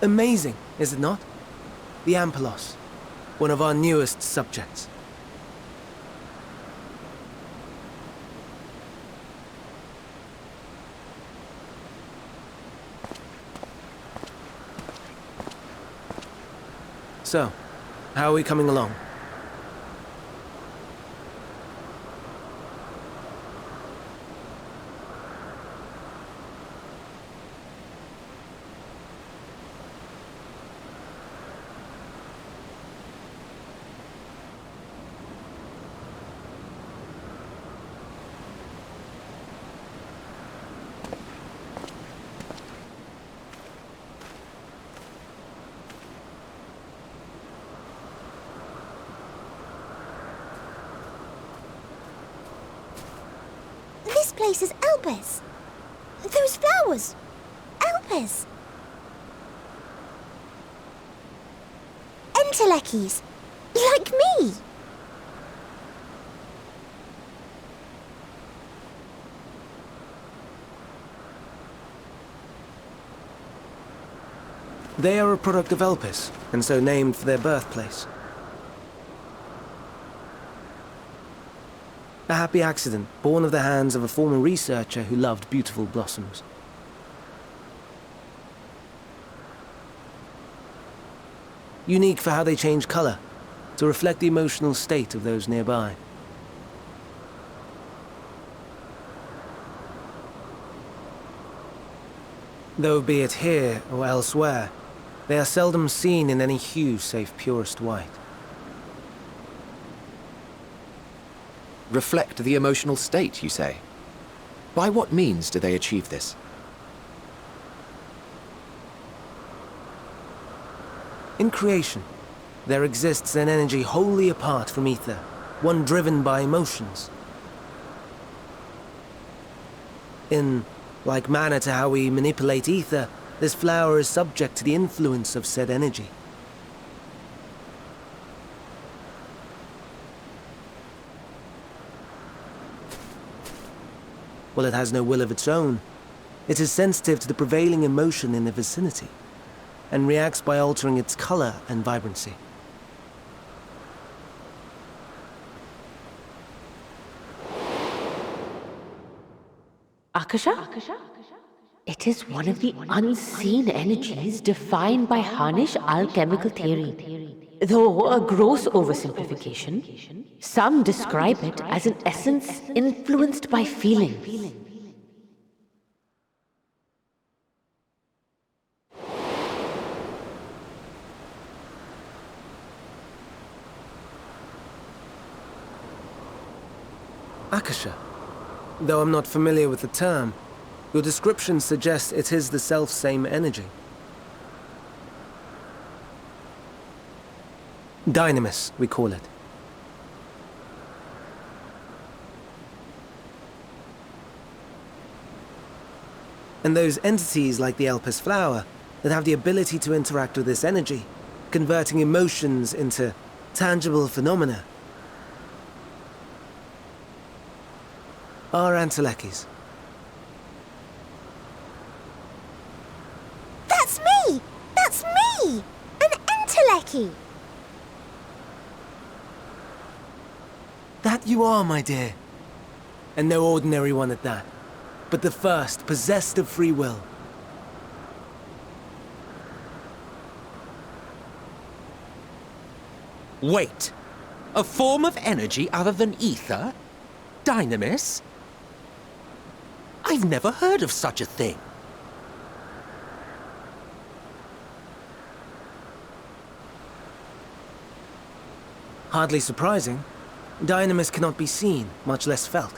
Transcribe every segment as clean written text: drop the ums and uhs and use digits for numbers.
Amazing, is it not? The Ampelos, one of our newest subjects. So, how are we coming along? This place is Elpis. Those flowers. Elpis. Entelekis. Like me. They are a product of Elpis, and so named for their birthplace. A happy accident, born of the hands of a former researcher who loved beautiful blossoms. Unique for how they change color, to reflect the emotional state of those nearby. Though be it here or elsewhere, they are seldom seen in any hue save purest white. Reflect the emotional state, you say? By what means do they achieve this? In creation, there exists an energy wholly apart from ether, one driven by emotions. In like manner to how we manipulate ether, this flower is subject to the influence of said energy. While it has no will of its own, it is sensitive to the prevailing emotion in the vicinity, and reacts by altering its color and vibrancy. Akasha? It is one of the unseen energies defined by Harnish alchemical theory. Though a gross oversimplification, some describe it as an essence influenced by feeling. Akasha. Though I'm not familiar with the term, your description suggests it is the self-same energy. Dynamis, we call it. And those entities like the Elpis flower that have the ability to interact with this energy, converting emotions into tangible phenomena, are Entelekis. That's me! That's me! An Enteleki! That you are, my dear. And no ordinary one at that, but the first possessed of free will. Wait. A form of energy other than ether? Dynamis? I've never heard of such a thing. Hardly surprising. Dynamis cannot be seen, much less felt.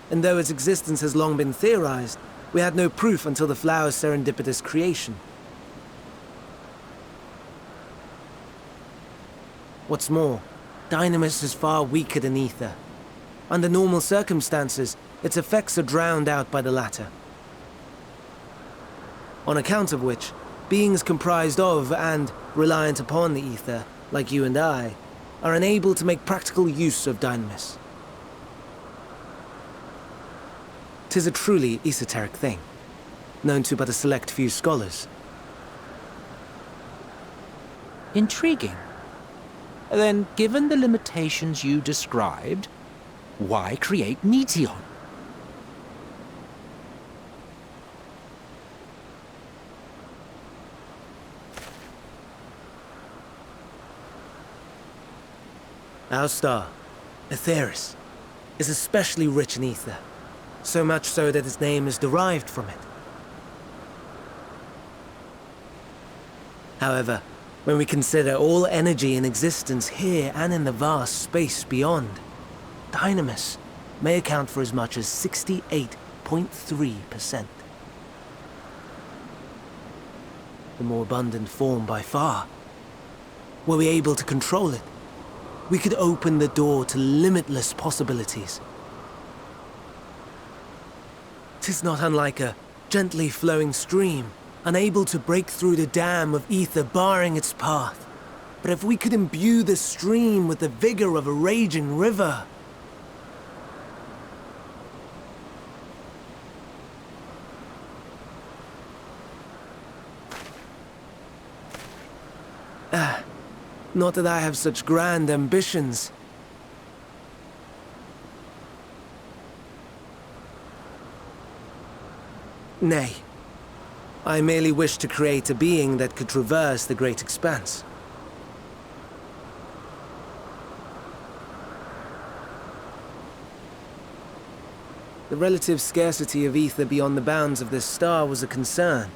And though its existence has long been theorized, we had no proof until the flower's serendipitous creation. What's more, Dynamis is far weaker than ether. Under normal circumstances, its effects are drowned out by the latter. On account of which, beings comprised of and reliant upon the ether, like you and I, are unable to make practical use of Dynamis. 'Tis a truly esoteric thing, known to but a select few scholars. Intriguing. Then, given the limitations you described, why create Meteon? Our star, Aetheris, is especially rich in ether, so much so that its name is derived from it. However, when we consider all energy in existence here and in the vast space beyond, Dynamis may account for as much as 68.3%. The more abundant form by far. Were we able to control it, we could open the door to limitless possibilities. 'Tis not unlike a gently flowing stream, unable to break through the dam of ether barring its path. But if we could imbue the stream with the vigor of a raging river... Not that I have such grand ambitions. Nay. I merely wish to create a being that could traverse the great expanse. The relative scarcity of ether beyond the bounds of this star was a concern.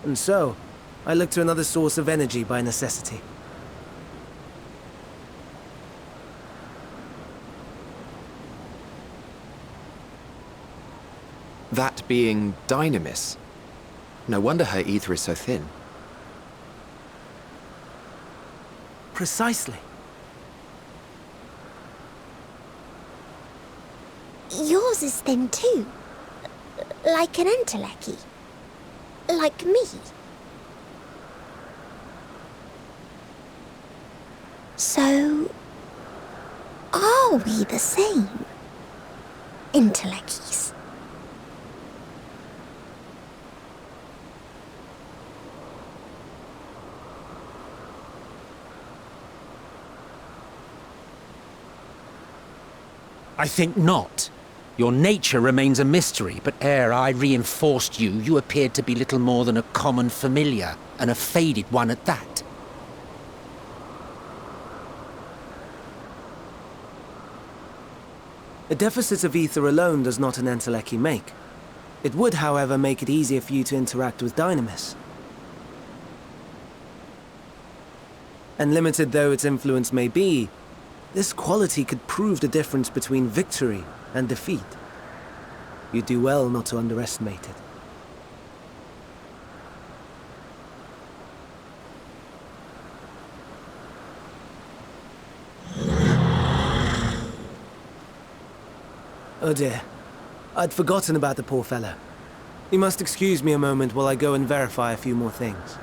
And so, I looked to another source of energy by necessity. That being Dynamis. No wonder her ether is so thin. Precisely. Yours is thin too. Like an entelechy. Like me. So... are we the same? Entelecchies. I think not. Your nature remains a mystery, but ere I reinforced you, you appeared to be little more than a common familiar, and a faded one at that. A deficit of ether alone does not an entelechy make. It would, however, make it easier for you to interact with Dynamis. And limited though its influence may be, this quality could prove the difference between victory and defeat. You'd do well not to underestimate it. Oh dear. I'd forgotten about the poor fellow. You must excuse me a moment while I go and verify a few more things.